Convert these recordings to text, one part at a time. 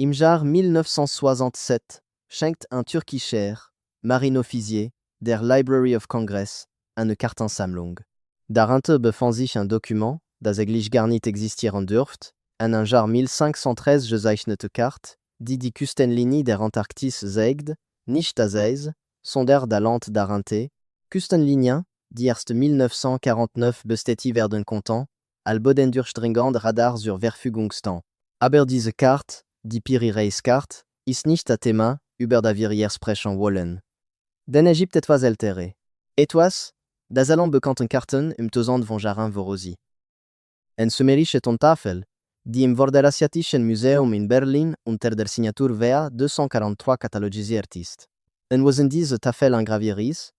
Im Jahr 1967 schenkt ein Türkischer, Marino Officier, der Library of Congress, eine Kartensammlung. Darunter befand sich ein Dokument, das eigentlich gar nicht existieren dürft, en ein Jahr 1513 gezeichnete Karte, die Küstenlinie der Antarktis zeigt, nicht das Eis, sondern das Land darunter, Küstenlinien, die erst 1949 bestätigt werden konnten, al bodendurchdringend Radar zur Verfügungsstand. Aber diese Karte, die Piri-Reis-Karte, ist nicht das Thema, über das wir hier sprechen wollen. Denn es gibt etwas ältere. Etwas, das allen bekannten Karten im Tausend von Jahren voraus. En sumerische Tafel, die im Vorderasiatischen Museum in Berlin unter der Signatur WA 243 katalogisiert ist. En was in diese Tafel engraviert ist,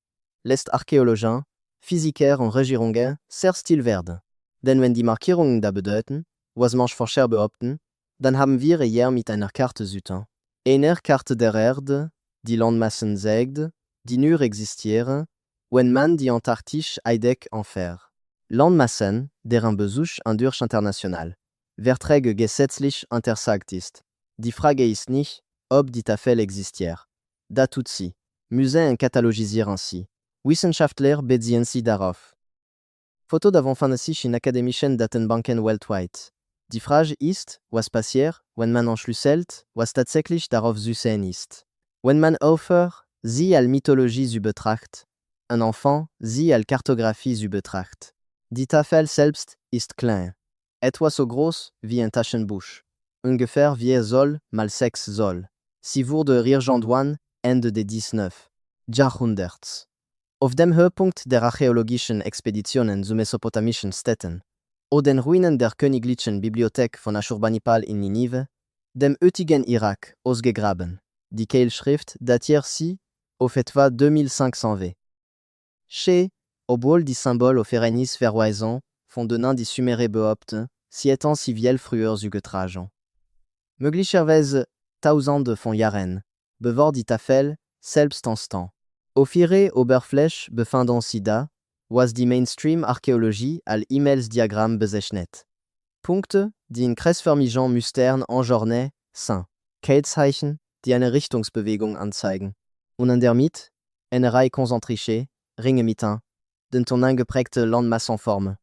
lässt Archäologen, Physiker und Regierungen sehr still werden. Denn wenn die Markierungen da bedeuten, was manche Forscher behaupten, dann haben wir hier mit einer Karte zu tun. Einer Karte der Erde, die Landmassen zeigt, die nur existieren, wenn man die Antarktis Eidek entfernt. Landmassen, deren Besuch ein durch international, Verträge gesetzlich untersagt ist. Die Frage ist nicht, ob die Tafel existiert. Da tut sie. Museen katalogisieren sie. Wissenschaftler beziehen sie darauf. Foto davon fanden sich in akademischen Datenbanken weltweit. Die Frage ist, was passiert, wenn man entschlüsselt, was tatsächlich darauf zu sehen ist. Wenn man aufhört, sie als Mythologie zu betrachten, ein Enfant sie als Kartographie zu betrachten. Die Tafel selbst ist klein. Etwas so groß wie ein Taschenbuch. Ungefähr 4 Zoll mal 6 Zoll. Sie wurde irgendwann Ende des 19. Jahrhunderts. Auf dem Höhepunkt der archäologischen Expeditionen zu mesopotamischen Städten, oder den Ruinen der Königlichen Bibliothek von Aschurbanipal in Ninive, dem heutigen Irak ausgegraben. Die Kehlschrift datiert sie auf etwa 2500 v. Chez, obwohl die Symbole auf Erenis verweisen, von denen die Sumerer behaupten, sie hätten si viel früher zugetragen. Möglicherweise Tausende von Jahren, bevor die Tafel selbst entstand. Auf ihrer Oberfläche befanden sie da, was die Mainstream-Archäologie als E-Mails-Diagramm bezeichnet. Punkte, die in kreisförmigen Mustern enjourné sind. Kelzeichen, die eine Richtungsbewegung anzeigen. Und in der Mitte, eine Reihe konzentrische, Ringe mitten, den ton eingeprägte Landmassenformen.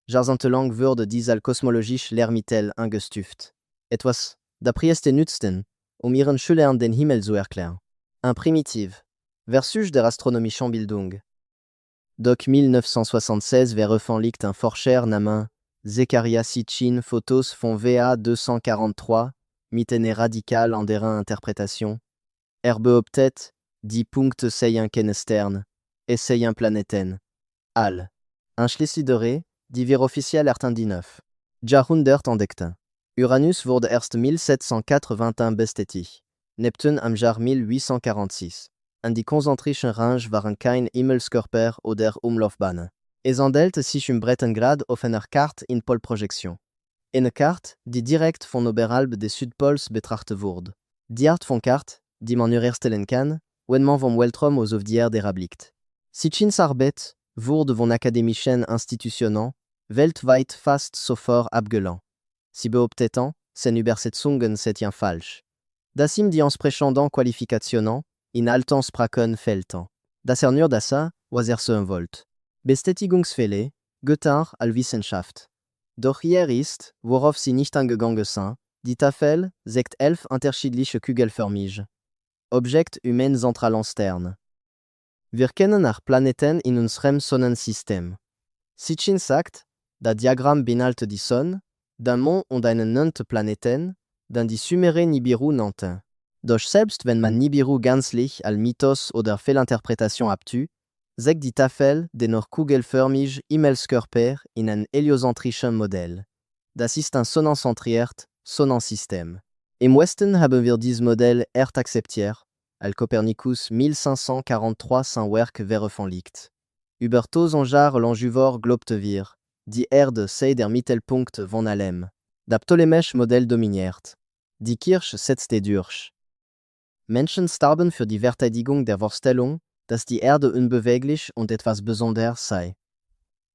Jahrzehntelang wurde dies als kosmologisch Lehrmittel eingestuft. Etwas, das Priester nutzten, ihren Schülern den Himmel zu erklären. Un primitiv, versus der astronomischen Bildung. Doc 1976 veröffentlicht ein Forscher namens Zekaria Sitchin Fotos von WA 243 mit einer radikal anderen Interpretation. Behauptet, die Punkte seien keine Sterne, es seien Planeten. All. Einschließlich die wir offiziell erst in 19. Jahrhundert entdeckten. Uranus wurde erst 1781 bestätigt. Neptun am Jahr 1846. An die konzentrischen Range waren kein Himmelskörper oder Umlaufbahnen. Es handelte sich Breitengrad auf einer Karte in Polprojektion. Eine Karte, die direkt von oberhalb des Südpols betrachtet wurde. Die Art von Karte, die man nur erstellen kann, wenn man vom Weltraum aus auf die Erde erblickt. Sitchins Arbeit wurde von akademischen Institutionen weltweit fast sofort abgelehnt. Sie behaupteten, seine Übersetzungen seien falsch. Das ihm die entsprechenden Qualifikationen in alten Sprachen fehlten. Das nur das, was sehen wollte. Bestätigungsfälle, Götter als Wissenschaft. Doch hier ist, worauf sie nicht angegangen sind, die Tafel zeigt 11 unterschiedliche kugelförmige Objekte humain zentralen Sterne. Wir kennen auch Planeten in unserem Sonnensystem. Sitchin sagt, das Diagramm beinhaltet die Sonne, den Mond und einen 9. Planeten, den die Sumerer Nibiru nannten. Doch selbst wenn man Nibiru gänzlich als Mythos oder Fehlinterpretation abtut, zeigt die Tafel dennoch kugelförmig Himmelskörper in ein heliozentrischen Modell. Das ist ein sonnenzentriert Sonnensystem. Im Westen haben wir dieses Modell erst akzeptiert, als Copernicus 1543 sein Werk veröffentlicht. Über 1000 Jahre lang zuvor glaubten wir, die Erde sei der Mittelpunkt von allem. Das Ptolemäische Modell dominiert. Die Kirche setzte durch. Menschen starben für die Verteidigung der Vorstellung, dass die Erde unbeweglich und etwas Besonderes sei.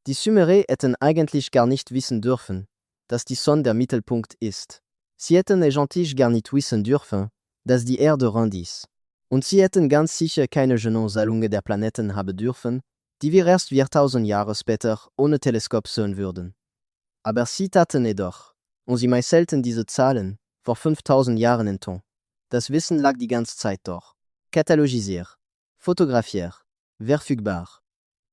Die Sumerer hätten eigentlich gar nicht wissen dürfen, dass die Sonne der Mittelpunkt ist. Sie hätten eigentlich gar nicht wissen dürfen, dass die Erde rund ist. Und sie hätten ganz sicher keine Genausalunge der Planeten haben dürfen, die wir erst 4000 Jahre später ohne Teleskop sehen würden. Aber sie taten es doch. Und sie meißelten diese Zahlen vor 5000 Jahren in Ton. Das Wissen lag die ganze Zeit dort. Katalogisiert, fotografiert, verfügbar.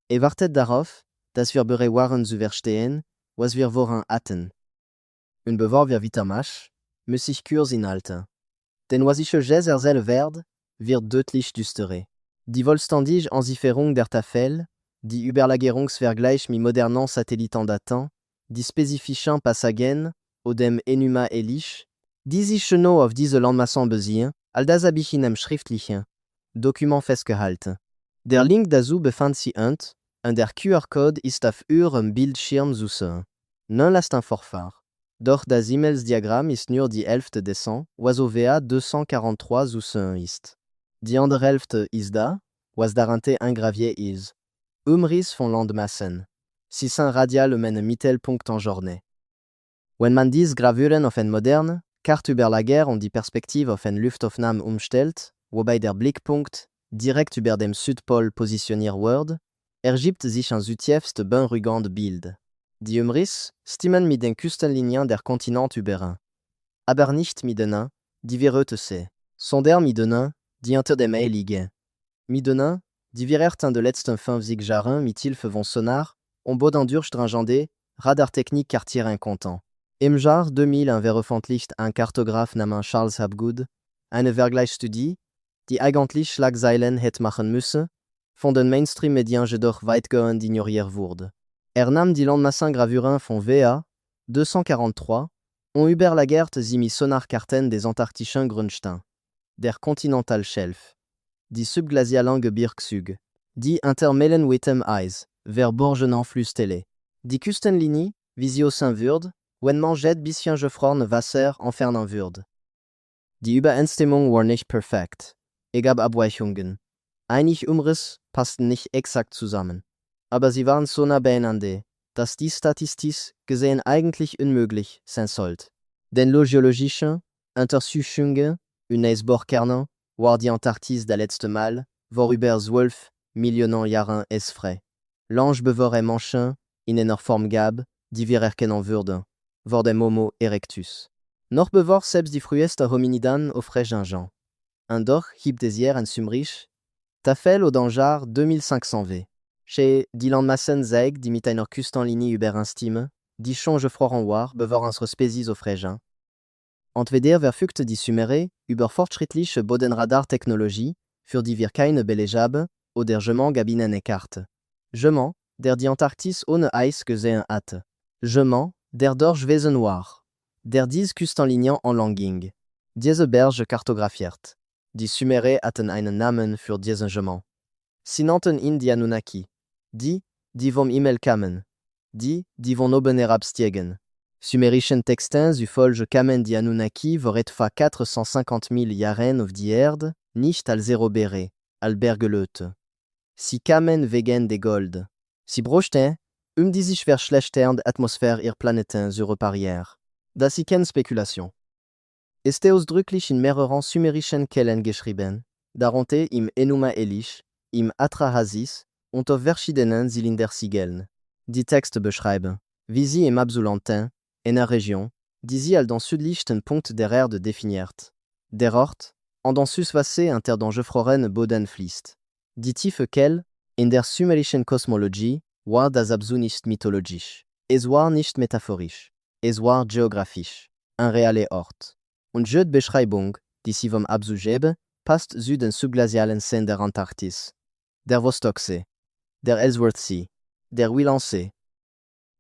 Et wartet darauf, dass wir bereit waren zu verstehen, was wir voran hatten. Und bevor wir weitermachen, muss ich kurz inhalten. Denn was ich euch erzählen werde, wird deutlich düsterer. Die vollständige Enziferung der Tafel, die Überlagerungsvergleich mit modernen Satelliten daten, die spezifischen Passagen, oder Enuma Elish, die sich genau auf diese Landmassen beziehen, all das habe ich in einem schriftlichen Dokument festgehalten. Der Link dazu befindet sich und der QR-Code ist auf eurem Bildschirm zu sehen. Non lasst ein Fortfahren. Doch das E-Mails-Diagramm ist nur die Hälfte dessen, was OVA 243 zu sehen ist. Die andere Hälfte ist da, was darunter engraviert ist. Umriss von Landmassen. 600 radial um einen Mittelpunkt en Journée. Wenn man diese Gravuren auf eine moderne Karte über la Guerre und die Perspektive auf eine Luftaufnahme umstellt, wobei der Blickpunkt direkt über dem Südpol positioniert wird, ergibt sich ein südtiefste beunruhigende Bild. Die Umriss stimmen mit den Küstenlinien der Kontinent überein. Aber nicht mit denen, die wir heute sehen, sondern mit denen, die unter dem Meer liegen. Mit denen, die wir erst in den letzten 50 Jahren mit Hilfe von Sonar und Boden durchdringende Radartechnik Cartier konnten. Im Jahr 2000 veröffentlicht ein Kartograf namens Charles Hapgood eine Vergleichsstudie, die eigentlich Schlagzeilen hätte machen müssen, von den Mainstream-Medien jedoch weitgehend ignoriert wurde. Nahm die Landmassengravuren von VA 243 und überlagert sie mit Sonarkarten des antarktischen Grundstein, der Kontinentalshelf, die subglazialen Gebirgszüge, die intermellen mit dem Eis, verborgenen Flusstelle, die Küstenlinie, wie sie aussehen würde, wenn man jet bisschen gefrorene Wasser entfernen würde. Die Übereinstimmung war nicht perfekt. Es gab Abweichungen. Einige Umrisse passten nicht exakt zusammen. Aber sie waren so nah beieinander, dass die statistisch gesehen eigentlich unmöglich sein sollte. Denn die geologische Untersuchungen und Eisbohrkerne war die Antarktis das letzte Mal, worüber 12 Millionen Jahre es frei. L'ange bewahrte Menschen in einer Form gab, die wir erkennen würden, vor dem Homo erectus. Noch bevor selbst die frühesten Hominiden offraient Jean. Und doch gibt es hier ein Sumrich, Tafel oder Jar 2500 V. Chez die Landmassen zeig die mit einer Küstenlinie übereinstimmen, die schon gefroren war, bevor unsere Spezies offraient. Entweder verfügte die Sumere über fortschrittliche Bodenradartechnologie, für die wir keine Belege haben, oder jemand gab ihnen eine Karte. Jemand, der die Antarktis ohne Eis gesehen hatte. Jemand, der dort gewesen war. Der diese Küstenlinien anlang. Diese Berge kartografiert. Die Sumere hatten einen Namen für diesen Jemand. Sie nannten ihn die Anunnaki. Die vom Himmel kamen. Die von oben herabstiegen. Sumerischen Texten zufolge kamen die Anunnaki vor etwa 450.000 Jahren auf die Erde, nicht als Zerobere, als Bergleute. Sie kamen wegen de Gold. Sie brauchten, die sich verschlechternde Atmosphäre ihrer Planeten zu reparieren. Das ist keine Spekulation. Es ist ausdrücklich in mehreren sumerischen Quellen geschrieben, darunter im Enuma Elish, im Atrahasis und auf verschiedenen Zylindersiegeln. Die Texte beschreiben, wie sie im Absolantin, in einer Region, die sie als den südlichsten Punkt der Erde definiert. Der Ort, an den Süßwasser unter den gefrorenen Boden fließt. Die tiefe Quelle, in der sumerischen Kosmologie, war das Absu nicht mythologisch. Es war nicht metaphorisch. Es war geografisch. Ein realer Ort. Und jede Beschreibung, die sie vom Absu geben, passt zu den subglazialen Seen der Antarktis. Der Vostoksee, der Ellsworthsee, der Willemsee.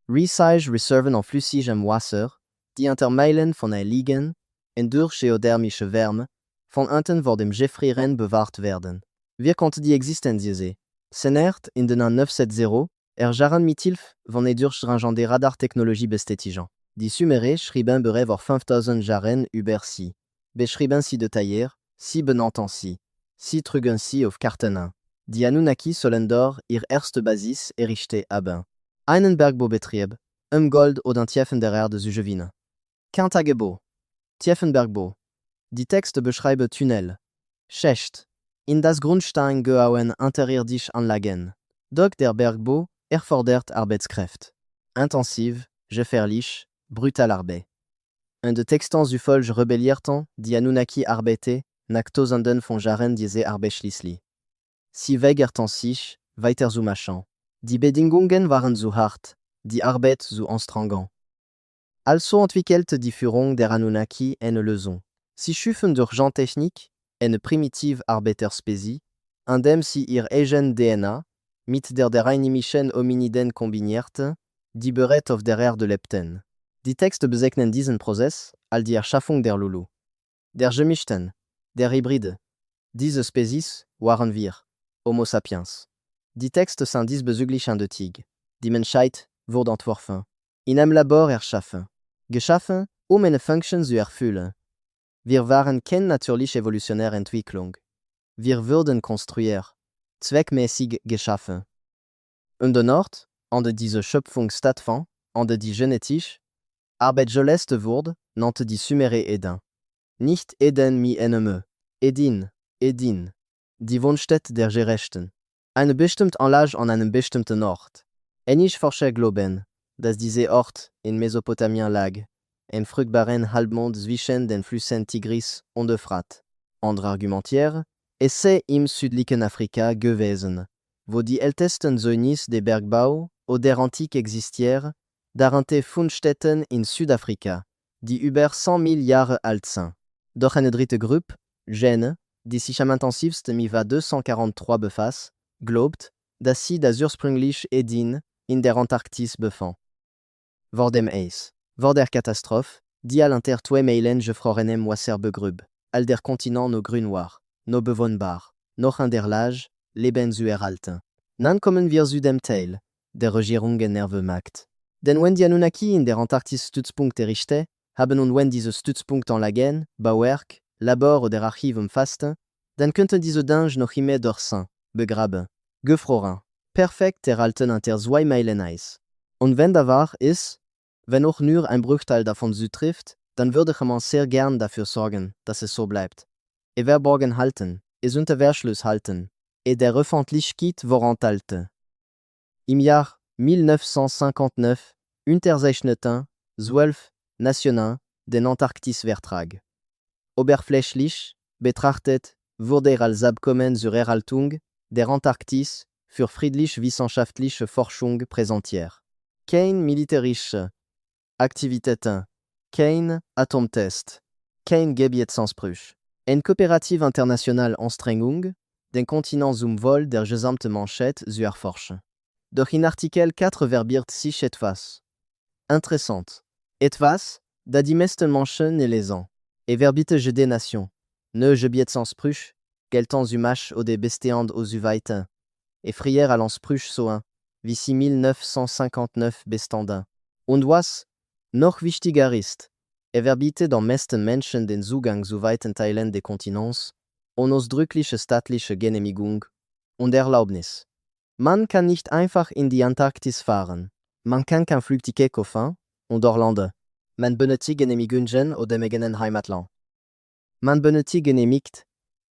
Riesige Reserven an flüssigem Wasser, die unter Meilen von ihr liegen, und durch geothermische Wärme, von unten vor dem Gefrieren bewahrt werden. Wir konnten die Existenz sehen. Senert in den 970 jaren mit Hilfe von der durchdringenden Radartechnologie bestätigen. Die Sumere schrieben bereits vor 5000 Jahren über sie. Beschrieben sie detailliert, sie benannten sie. Sie trugen sie auf Karten an. Die Anunnaki sollen dort ihre erste Basis errichtet haben. Einen Bergbaubetrieb, Gold oder Tiefen der Erde zu gewinnen. Kein Tagebau. Tiefenbergbau. Die Texte beschreiben Tunnel. Schicht. In das Grundstein gehauen unterirdisch Anlagen. Dog der Bergbau erfordert Arbeitskräfte. Intensive, gefährlich, brutal Arbeit. Un de textans u Folge rebellierten, die Anunnaki arbeite, nach Tausenden von Jahren diese Arbeitsschließlich. Sie weigerten sich, weiter zu machen. Die Bedingungen waren zu hart, die Arbeit zu anstrengend. Also entwickelte die Führung der Anunnaki eine Lösung. Sie schufen durch Gentechnik eine primitive Arbeiterspecie, indem sie ihr eigen DNA mit der einheimischen Hominiden kombinierte, die bereits auf der Erde lebten. Die Texte bezeichnen diesen Prozess als die Erschaffung der Lulu. Der Gemischten, der Hybride. Diese Spezies waren wir, Homo sapiens. Die Texte sind diesbezüglich eindeutig. Die Menschheit wurde entworfen, in einem Labor erschaffen. Geschaffen, eine Funktion zu erfüllen. Wir waren keine natürliche evolutionäre Entwicklung. Wir wurden konstruiert, zweckmäßig geschaffen. Und der Ort, an der diese Schöpfung stattfand, an der die genetisch Arbeit geleistet wurde, nannte die Sumerer Eden. Nicht Eden mi Enneme, Edin, Edin, die Wohnstätte der Gerechten. Eine bestimmte Anlage an einem bestimmten Ort. Einige Forscher glauben, dass dieser Ort in Mesopotamien lag, ein fruchtbaren Halbmond zwischen den Flüssen Tigris und Euphrat. Andere argumentieren, es sei im südlichen Afrika gewesen, wo die ältesten Zeugnisse des Bergbau oder Antike existieren, darunter Fundstätten in Südafrika, die über 100.000 Jahre alt sind. Doch eine dritte Gruppe, Gene, die sich am intensivsten mit 243 befasst, glaubt, dass sie das ursprüngliche Eden in der Antarktis befand. Vor dem Eis, vor der Katastrophe, die al inter 2 Meilen gefrorenem Wasser begrub, all der Kontinent no grün-noir, no bewohnbar, noch an der Lage, leben zu erhalten. Dann kommen wir zu dem Teil, der Regierungen Nerve macht. Denn wenn die Anunnaki in der Antarktis Stützpunkt errichten, haben und wenn diese Stützpunkt anlegen, Bauwerk, Labor oder Archiv umfassten, dann könnten diese Dinge noch immer dort sein, begraben, gefroren, perfekt erhalten unter 2 Meilen Eis. Und wenn da wahr ist, wenn auch nur ein Bruchteil davon zutrifft, dann würde man sehr gern dafür sorgen, dass es so bleibt. Verborgen halten, es unter Verschluss halten, et der Öffentlichkeit vorenthalten. Im Jahr 1959 unterzeichneten 12 Nationen den Antarktisvertrag. Oberflächlich betrachtet wurde als Abkommen zur Erhaltung der Antarktis für friedlich-wissenschaftliche Forschung präsentiert. Kein militärische Aktivitäten, kein Atomtest, kein Gebietsansprüch. Eine coopérative internationale Anstrengung, den Kontinent zum Wohl der gesamten Menschheit zu erforschen. Doch in Artikel 4 verbiert sich etwas. Interessant. Etwas, da die meisten Menschen nicht lesen. Verbietet des Nations. Ne Gebietsansprüch, gelten zu Mach oder Besteand aux Weiten. Frier à l'Ansprüch soin, wie 1959 bestanden. Und was noch wichtiger ist, verbietet den meisten Menschen den Zugang zu weiten Teilen des Kontinents, ohne ausdrückliche staatliche Genehmigung und Erlaubnis. Man kann nicht einfach in die Antarktis fahren. Man kann kein Flugticket kaufen und dort landen. Man benötigt Genehmigungen oder eigenen Heimatland. Man benötigt genehmigt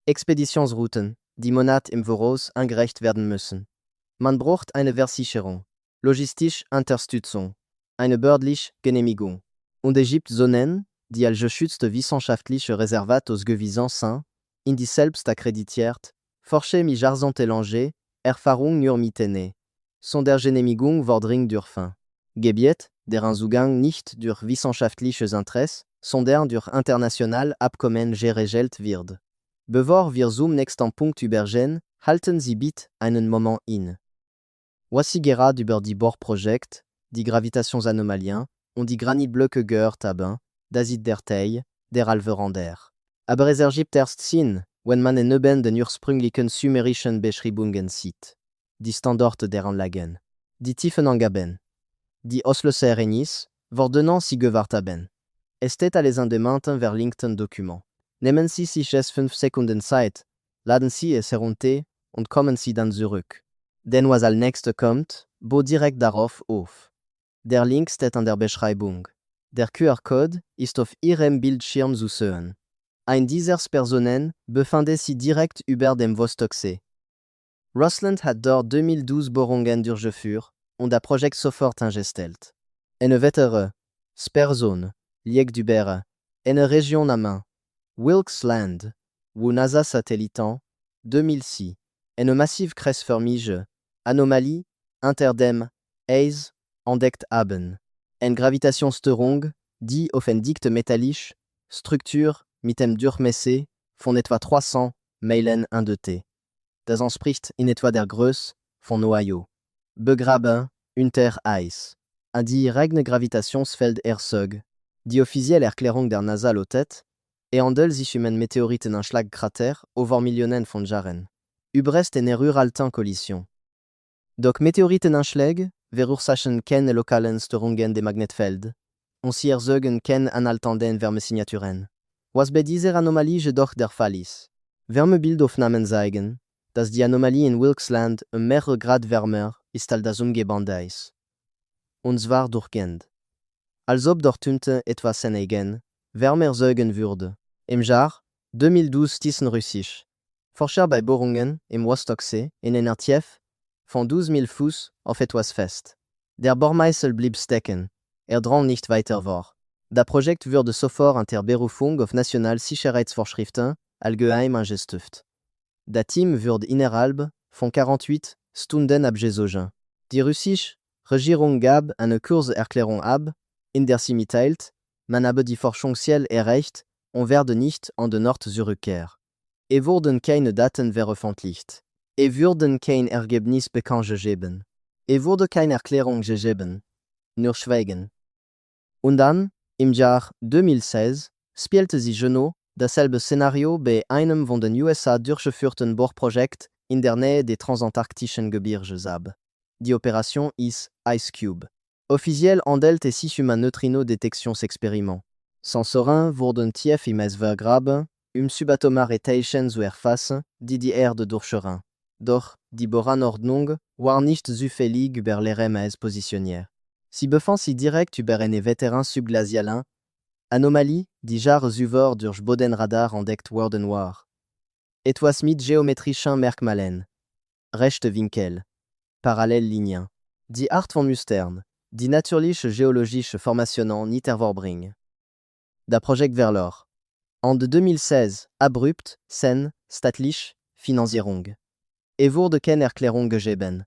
Expeditionsrouten, die Monat im Voraus eingereicht werden müssen. Man braucht eine Versicherung, logistische Unterstützung, eine behördliche Genehmigung. Und es gibt Zonen, die als geschützte wissenschaftliche Reservat ausgewiesen sind, in die selbst akkreditiert, Forscher mit Jahrzehntelange Erfahrung nur mitene, von der Genehmigung vordringen dürfen. Gebiet, deren Zugang nicht durch wissenschaftliches Interesse, sondern durch international Abkommen geregelt wird. Bevor wir zum nächsten Punkt übergehen, halten Sie bitte einen Moment inne. Voici gerade über die Bohrprojekt, die Gravitationsanomalien und die Granitblöcke gehört haben, das ist der Teil, der Alverander. Aber es ergibt erst Sinn, wenn man neben den ursprünglichen sumerischen Beschreibungen sieht. Die Standorte der Anlagen, die Tiefenangaben, die Auslöserereignis, wurden sie gewahrt haben. Es steht alles an dem verlinkten Dokument. Nehmen Sie sich es 5 Sekunden Zeit, laden Sie es herunter und kommen Sie dann zurück. Denn was als nächstes kommt, baut direkt darauf auf. Der Link steht an der Beschreibung. Der QR-Code ist auf Ihrem Bildschirm zu sehen. Ein dieser Personen befindet sich direkt über dem Vostoksee. Russland hat dort 2012 Bohrungen durchgeführt und das Projekt sofort eingestellt. Eine weitere Person liegt über eine Region namens Wilkes Land, wo NASA-Satelliten 2006 eine massive kreisförmige Anomalie unter dem Eis entdeckt haben. Eine Gravitationsstörung, die auf eine dichte metallische Struktur mit einem Durchmesser von etwa 300 Meilen indeutet. Das entspricht in etwa der Größe von Ohio. Begraben unter Eis. An die reine Gravitationsfeld erzeugt. Die offizielle Erklärung der NASA lautet, handelt sich um einen Meteoriteneinschlagkrater over Millionen von Jahren. Überreste eine Ruraltan-Kollision. Doch Meteoriteneinschläge verursachen keine lokalen Störungen des Magnetfelds und sie erzeugen keine anhaltenden Wärmesignaturen. Was bei dieser Anomalie jedoch der Fall ist. Wärmebildaufnahmen zeigen, dass die Anomalie in Wilkes Land mehrere Grad wärmer ist als das umgebende Eis. Und zwar durchgehend. Als ob dort unten etwas entgegen Wärme erzeugen würde. Im Jahr 2012 stießen Russisch Forscher bei Bohrungen im Vostoksee in einer Tiefe von 12.000 Fuß auf etwas fest. Der Bohrmeißel blieb stecken, drang nicht weiter vor. Das Projekt wurde sofort unter Berufung auf Nationalsicherheitsvorschriften allgeheim eingestuft. Das Team wurde innerhalb von 48 Stunden abgezogen. Die russische Regierung gab eine Kurserklärung ab, in der sie mitteilt, man habe die Forschungsziele erreicht und werde nicht an den Ort zurückkehren. Wurden keine Daten veröffentlicht. Wurden kein Ergebnis bekannt gegeben. Wurde keine Erklärung gegeben. Nur Schweigen. Und dann, im Jahr 2016, spielte sich genau dasselbe Szenario bei einem von den USA durchgeführten Bohrprojekt in der Nähe des transantarktischen Gebirges ab. Die Operation ist Ice Cube. Offiziell handelt es sich ein Neutrino-Detektionsexperiment. Sensoren wurden tief im Eis vergraben, subatomare Teilchen zu erfassen, die Erde durchschreien. Doch die Bohranordnung war nicht zufällig über ihrem Eis positioniert. Sie befand sich direkt über eine Veteran subglacialen Anomalie, die Jahre zuvor durch Bodenradar entdeckt worden war. Etwas mit geometrischen Merkmalen. Rechte Winkel. Parallellinien. Die Art von Mustern, die natürliche geologische Formationen nicht hervorbringen. Das Projekt verlor. En 2016 abrupt, sen, staatliche Finanzierung. Wurde keine Erklärung gegeben.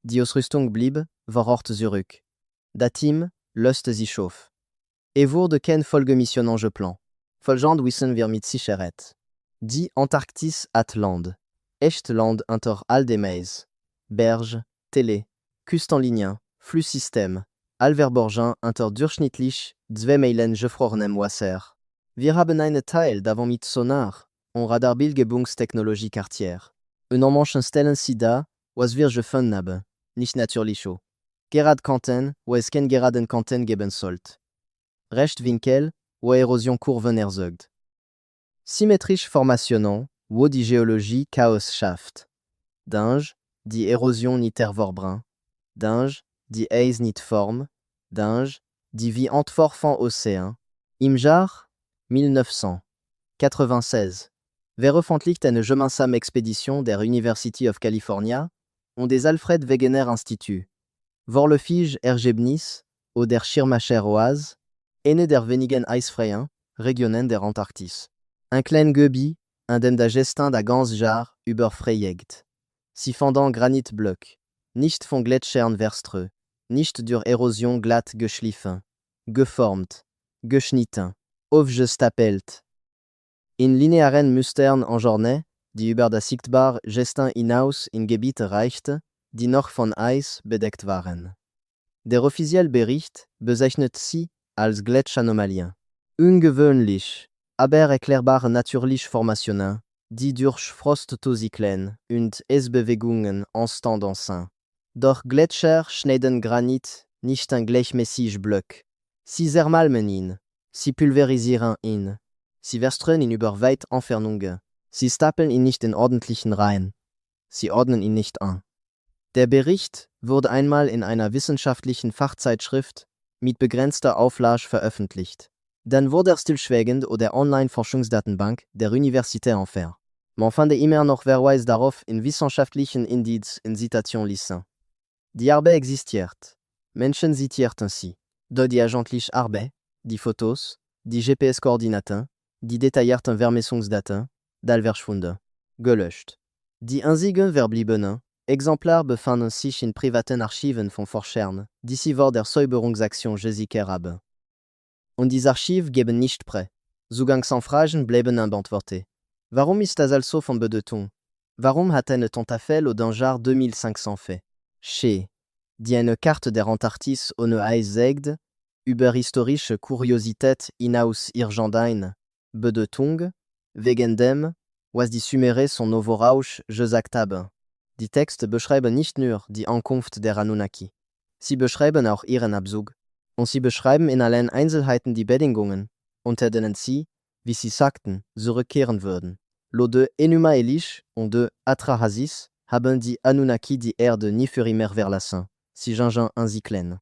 Die Ausrüstung blieb vor Ort zurück. Das Team löste sich auf. Wurde keine Folgemission angeplant. Folgend wissen wir mit Sicherheit. Die Antarktis hat Land. Echt Land unter all dem Eis. Berge, Tele, Küstenlinien, Flusssystem, Alverborgen unter durchschnittlich 2 Meilen gefrorenem Wasser. Wir haben einen Teil davon mit Sonar und Radarbildgebungstechnologie Cartier. Und an manchen Stellen sieht da, was wir gefunden haben, nicht natürlich so. Gerade Kanten, wo es kein geraden Kanten geben sollte. Rechtwinkel, wo Erosionkurven erzeugt. Symmetrische Formationen, wo die Geologie Chaos schafft. Dinge, die Erosion nicht hervorbringt. Dinge, die Eis nicht form. Dinge, die wie entworfen Ozean. Im Jahr 1996 veröffentlicht eine gemeinsame Expedition der University of California und des Alfred Wegener Institut. Vorläufig Ergebnis oder Schirmmacher Oase, eine der wenigen eisfreien Regionen der Antarktis. Ein kleines Gebiet, in dem das Gestein das ganze Jahr über frei-jägt. Sie fanden Granitblöcke, nicht von Gletschern verströmt, nicht durch Erosion glatt geschliffen, geformt, geschnitten, aufgestapelt. In linearen Mustern en Journée, die über das sichtbare Gestein hinaus in Gebiete reichte, die noch von Eis bedeckt waren. Der offizielle Bericht bezeichnet sie als Gletschanomalien. Ungewöhnlich, aber erklärbare natürliche Formationen, die durch Frostzyklen und Eisbewegungen entstanden sind. Doch Gletscher schneiden Granit nicht in gleichmäßig Blöcke. Sie zermalmen ihn, sie pulverisieren ihn, sie verströmen ihn über weite Entfernungen, sie stapeln ihn nicht in ordentlichen Reihen, sie ordnen ihn nicht an. Der Bericht wurde einmal in einer wissenschaftlichen Fachzeitschrift mit begrenzter Auflage veröffentlicht. Dann wurde er stillschweigend oder Online-Forschungsdatenbank der Université entfernt. Man fand immer noch Verweis darauf in wissenschaftlichen Indiz in Citation Lycin. Die Arbeit existiert. Menschen zitiert ainsi. Die agentliche Arbeit, die Fotos, die GPS-Koordinaten, die detaillierten Vermessungsdaten, verschwunden. Gelöscht. Die einzigen verbliebenen Exemplar befanden sich in privaten Archiven von Forschern, die sie vor der Säuberungsaktion gesichert haben. Und diese Archive geben nicht prä. Zugangsanfragen bleiben unbeantwortet. Warum ist das also von Bedeutung? Warum hat eine Tentaffel au Danger 2500 fait? Chez die eine Karte der Antarktis ohne Eis zeigt, über historische Kuriosität hinaus Irgendein, Bedeutung, wegen dem, was die Sumere son Novorausch gesagt haben. Die Texte beschreiben nicht nur die Ankunft der Anunnaki. Sie beschreiben auch ihren Abzug. Und sie beschreiben in allen Einzelheiten die Bedingungen, unter denen sie, wie sie sagten, zurückkehren würden. Lo de Enuma Elish und de Atrahasis haben die Anunnaki die Erde nie für immer verlassen, si Gingin un Ziklen.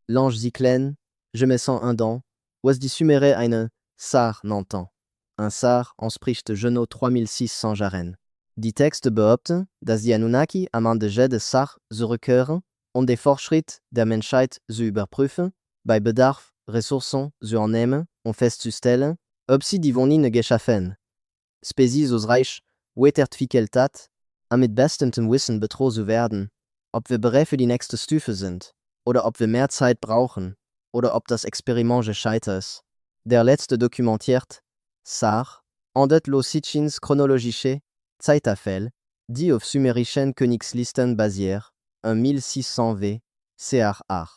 L'ange Ziklen, je me sens un dent, was die Sumere eine Sar n'entend. Un Sar entspricht Geno 3600 Jaren. Die Texte behaupten, dass die Anunnaki am Ende jedes Sar zurückkehren und den Fortschritt der Menschheit zu überprüfen, bei Bedarf Ressourcen zu entnehmen und festzustellen, ob sie die Wohnungen geschaffen. Spezies aus Reich, Wettertwickeltat, am mit bestem Wissen betrogen zu werden, ob wir bereit für die nächste Stufe sind, oder ob wir mehr Zeit brauchen, oder ob das Experiment gescheitert ist. Der letzte dokumentiert, Sar, endet lo Sitchins chronologische Zeitafel, die auf sumerischen Königslisten basiert, 1600 v. CR.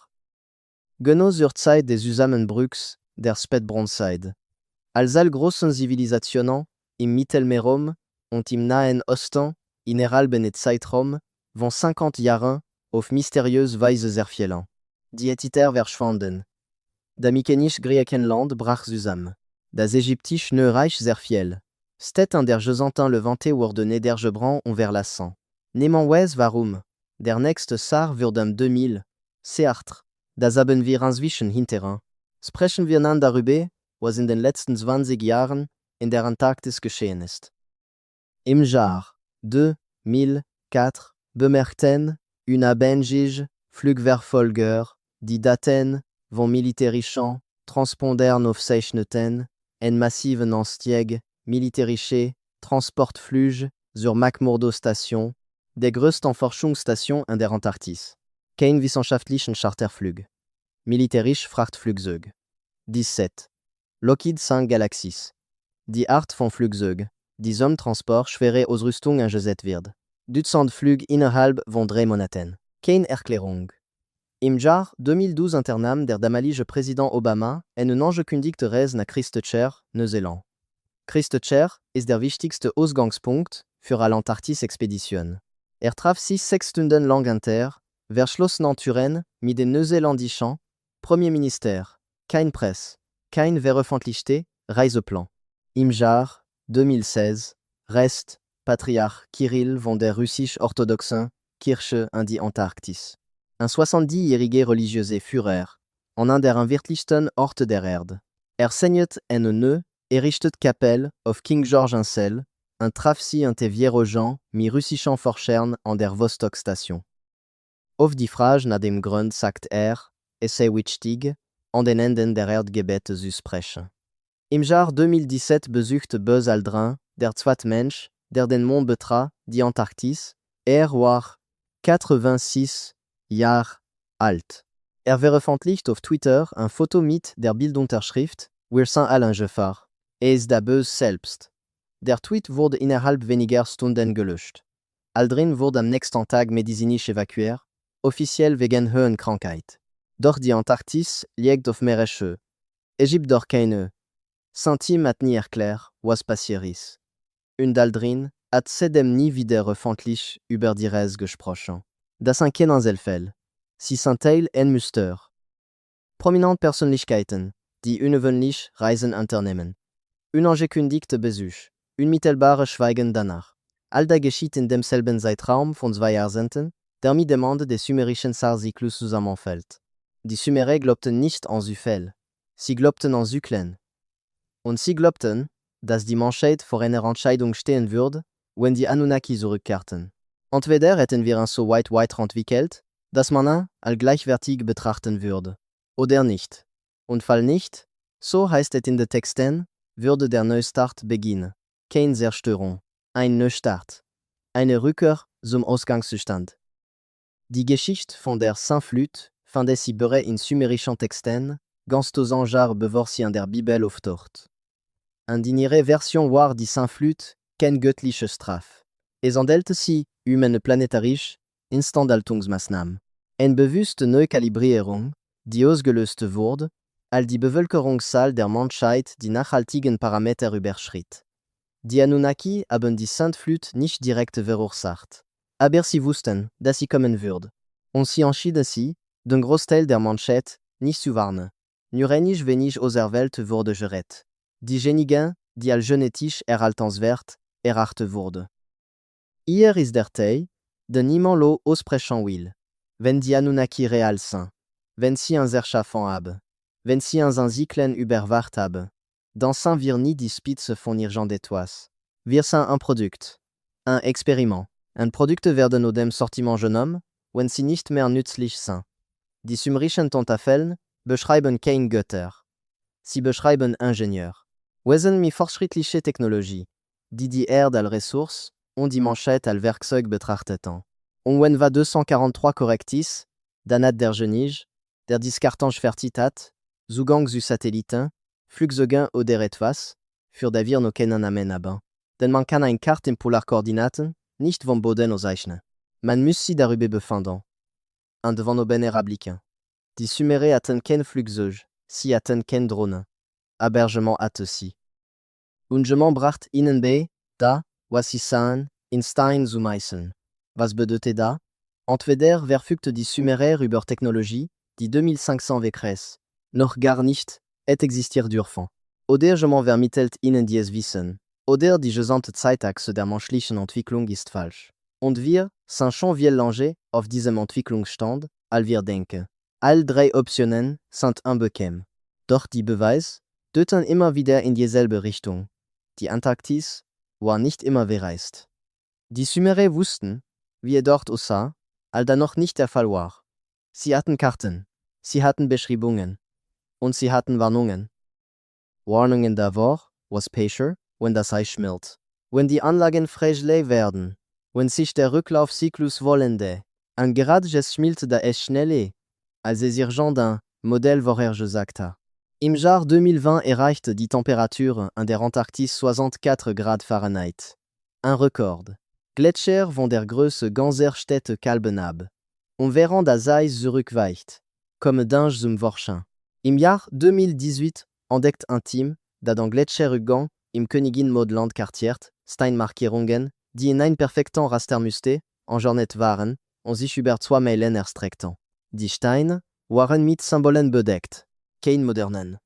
Genau zur Zeit des Zusammenbruchs der Spätbronzezeit. Als all großen Zivilisationen im Mittelmeerraum und im Nahen Osten innerhalb Zeitraum von 50 Jahren auf mysteriöse Weise zerfielen. Die Ägypter verschwanden. Das mykenische Griechenland brach zusammen. Das ägyptische Neureich zerfiel. Städte der Gesamten Levante wurden niedergebrannt und verlassen. Niemand weiß warum. Der nächste Sar wird 2000, Seattle. Das haben wir inzwischen hinter uns. Sprechen wir dann darüber, was in den letzten 20 Jahren in der Antarktis geschehen ist. Im Jahr 2004 bemerkten unabhängige Flugverfolger die Daten von militärischen Transpondern aufzeichneten, en massiven Anstieg militärische Transportflüge zur McMurdo-Station, der größten Forschungsstation in der Antarktis. Kein wissenschaftlichen Charterflug. Militärisch Frachtflugzeug. 17. Lockheed 5 Galaxies. Die Art von Flugzeug, die zum Transport schwere Ausrüstung eingesetzt wird. Dutzend Flüge innerhalb von 3 Monaten. Keine Erklärung. Im Jahr 2012 unternahm der damalige Präsident Obama eine angekündigte Reise nach Christchurch, Neuseeland. Christchurch ist der wichtigste Ausgangspunkt für eine Antarktis-Expedition. Traf sich 6 Stunden lang inter, verschlossenen Türen mit den neuseeländischen Premierminister, kein Presse, kein veröffentlichte Reiseplan. Im Jahr 2016 reist Patriarch Kirill von der russisch-orthodoxen Kirche in die Antarktis. Ein 70-jähriger religiöser Führer, an einer der wirtlichsten Orte der Erde. Segnet eine neu errichtete Kapelle auf King George Ansel, un traf sie unter Vierogen mit russischen Forschern an der Vostok-Station. Auf die Frage nach dem Grund sagt es sei wichtig, an den Enden der Erdgebete zu sprechen. Im Jahr 2017 besuchte Buzz Aldrin, der zweite Mensch, der den Mond betrat, die Antarktis. War 86 Jahre alt. Veröffentlicht auf Twitter ein Foto mit der Bildunterschrift Wir sind alle in Gefahr. Ist der Buzz selbst. Der Tweet wurde innerhalb weniger Stunden gelöscht. Aldrin wurde am nächsten Tag medizinisch evakuiert, offiziell wegen Höhenkrankheit. Doch die Antarktis liegt auf Meereshöhe. Ägypte doch keine. Centime hat nie erklärt, was passiert ist. Und Aldrin hat seitdem nie wieder öffentlich über die Reise gesprochen. Das ein Kennenzelfell. Sie sind Teil ein Muster. Prominente Persönlichkeiten, die ungewöhnlich Reisen unternehmen. Unangekündigte Besuch. Unmittelbare Schweigen danach. All das geschieht in demselben Zeitraum von 2 Jahrzehnten, der mit dem Ende des sumerischen Sar-Zyklus zusammenfällt. Die Sumerer glaubten nicht an Zufall. Sie glaubten an Zyklen. Und sie glaubten, dass die Menschheit vor einer Entscheidung stehen würde, wenn die Anunnaki zurückkehrten. Entweder hätten wir uns so weit entwickelt, dass man ihn als gleichwertig betrachten würde. Oder nicht. Und fall nicht, so heißt es in den Texten, würde der Neustart beginnen. Keine Zerstörung. Ein Neustart. Eine Rückkehr zum Ausgangszustand. Die Geschichte von der Sintflut findet sie bereits in sumerischen Texten, ganz tausend Jahre bevor sie in der Bibel auftaucht. En ihre Version war die Sintflut keine göttliche Strafe. Es handelte sich eine planetarische Instandhaltungsmaßnahme. Eine bewusste Neukalibrierung, die ausgelöst wurde, als die Bevölkerungszahl der Menschheit die nachhaltigen Parameter überschritt. Die Anunnaki haben die Sintflut nicht direkt verursacht. Aber sie wussten, dass sie kommen würde. Und sie entschieden sich, den Großteil der Menschheit nicht zu warnen. Nur einig wenig aus der Welt wurde gerettet. Diejenigen, die als genetisch erhaltenswert erachtet wurden. Hier ist der Teil, den niemand lo aussprechen will. Wenn die Anunnaki real sind, wenn sie uns erschaffen haben, wenn sie uns ein Zyklen überwacht haben, dann sind wir nie die Spitze von irgendetwas. Wir sind ein Produkt, ein Experiment. Ein Produkte werden aus dem Sortiment genommen, wenn sie nicht mehr nützlich sind. Die sumerischen Tafeln beschreiben kein Götter. Sie beschreiben Ingenieur. Wesen mit fortschrittliche Technologie, die Erde als Ressource und die Menschheit als Werkzeug betrachteten. Und wenn va 243 correctis, dann hat der Genige, der Discartange Fertitat, Zugang zu Satelliten, Flugzeugen oder etwas, für das wir noch keinen Namen haben. Denn man kann eine Karte in Polarkoordinaten nicht vom Boden auszeichnen. Man muss sich darüber befinden. Und devant oben erabliken. Die Sumerer hatten kein Flugzeug, sie hatten keine Drohne. Abergement hatte sie. Und je bracht ihnen bei, da, was sie sahen, in Stein zu meißeln. Was bedeutet da? Entweder verfügte die Sumerer über Technologie, die 2500 wegreißt, noch gar nicht, et existiert dürfen. Oder je vermittelt ihnen dies Wissen. Oder die gesamte Zeitachse der menschlichen Entwicklung ist falsch. Und wir sind schon viel länger auf diesem Entwicklungsstand, als wir denken. All drei Optionen sind unbequem. Doch die Beweise deuten immer wieder in dieselbe Richtung. Die Antarktis war nicht immer bereist. Die Sumerer wussten, wie dort aussah, als das noch nicht der Fall war. Sie hatten Karten, sie hatten Beschreibungen und sie hatten Warnungen. Warnungen davor, was passiert, wenn das Eis schmilzt. Wenn die Anlagen freigelegt werden, wenn sich der Rücklaufzyklus wollende, und gerade es schmilzt da es schneller, als es irgendein Modell vorher gesagt hat. Im Jahr 2020 erreichte die Temperatur in der Antarktis 64 Grad Fahrenheit. Ein Rekord. Gletscher von der Größe ganzer Städte kalben ab. Und während das Eis zurückweicht, kommen Dinge zum Vorschein. Im Jahr 2018 entdeckt ein Team, das den Gletscherrückgang im Königin Maud Land kartiert, Steinmarkierungen, die in ein perfekten Rastermuster enjournet waren und sich über 2 Meilen erstreckten. Die Steine waren mit Symbolen bedeckt. Kein modernen.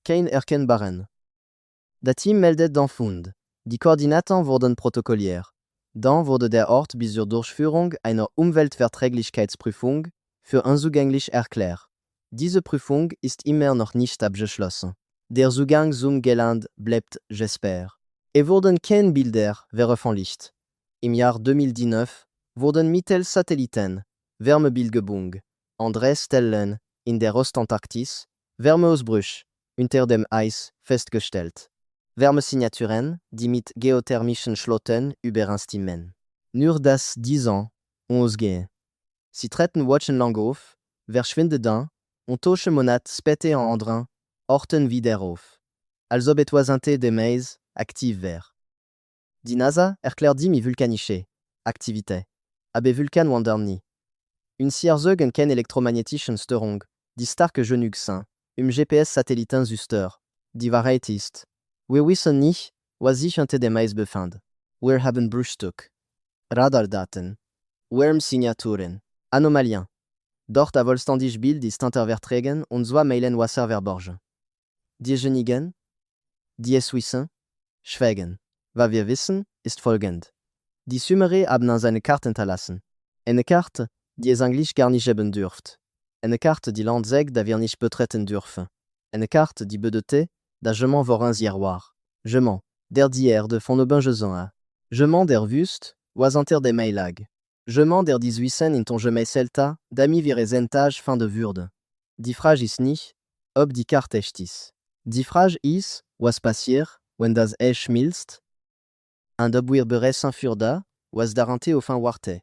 Kein erkennbaren. Das Team meldet den Fund. Die Koordinaten wurden protokolliert. Dann wurde der Ort bis zur Durchführung einer Umweltverträglichkeitsprüfung für unzugänglich erklärt. Diese Prüfung ist immer noch nicht abgeschlossen. Der Zugang zum Gelände bleibt gesperrt. Es wurden keine Bilder veröffentlicht. Im Jahr 2019 wurden mittels Satelliten Wärmebildgebung an 3 Stellen in der Ostantarktis Wärmeausbrüche unter dem Eis festgestellt. Wärmesignaturen, die mit geothermischen Schlotten übereinstimmen. Nur dass diese ausgehen. Sie treten wochenlang auf, verschwinden dann und tauschen Monate später an anderen Orten wieder auf. Als ob etwas hinter dem Eis aktiv wäre. Die NASA erklärt die mit vulkanische Aktivität. Aber Vulkan wandern nie. Und sie erzeugen keine elektromagnetischen Störung, die stark genug sind, GPS-Satelliten zu stören. Die Wahrheit ist, wir wissen nicht, was sich unter dem Eis befindet. Wir haben Bruchstück, Radardaten, Wärmesignaturen, Anomalien. Dort ein vollständiges Bild ist hintervertragen und 2 Meilen Wasser verborgen. Diejenigen, die es wissen, schweigen. Was wir wissen, ist folgend. Die Sumerer haben uns eine Karte hinterlassen. Eine Karte, die es eigentlich gar nicht geben dürft. En carte die Landzeg da wir nicht betreten dürfen. En carte die bedete, da je m'en vor war. Je m'en, der die de von oben jezon a. Je m'en der wust, was inter de meilag. Je m'en der 18 in ton je mei celta, dami virezentage fin de würde. Die Frage is nicht, ob die Karte echtis. Die Frage is, was passiert, wenn das schmilzt? Un ob wir beressen furda, was darante au fin warte.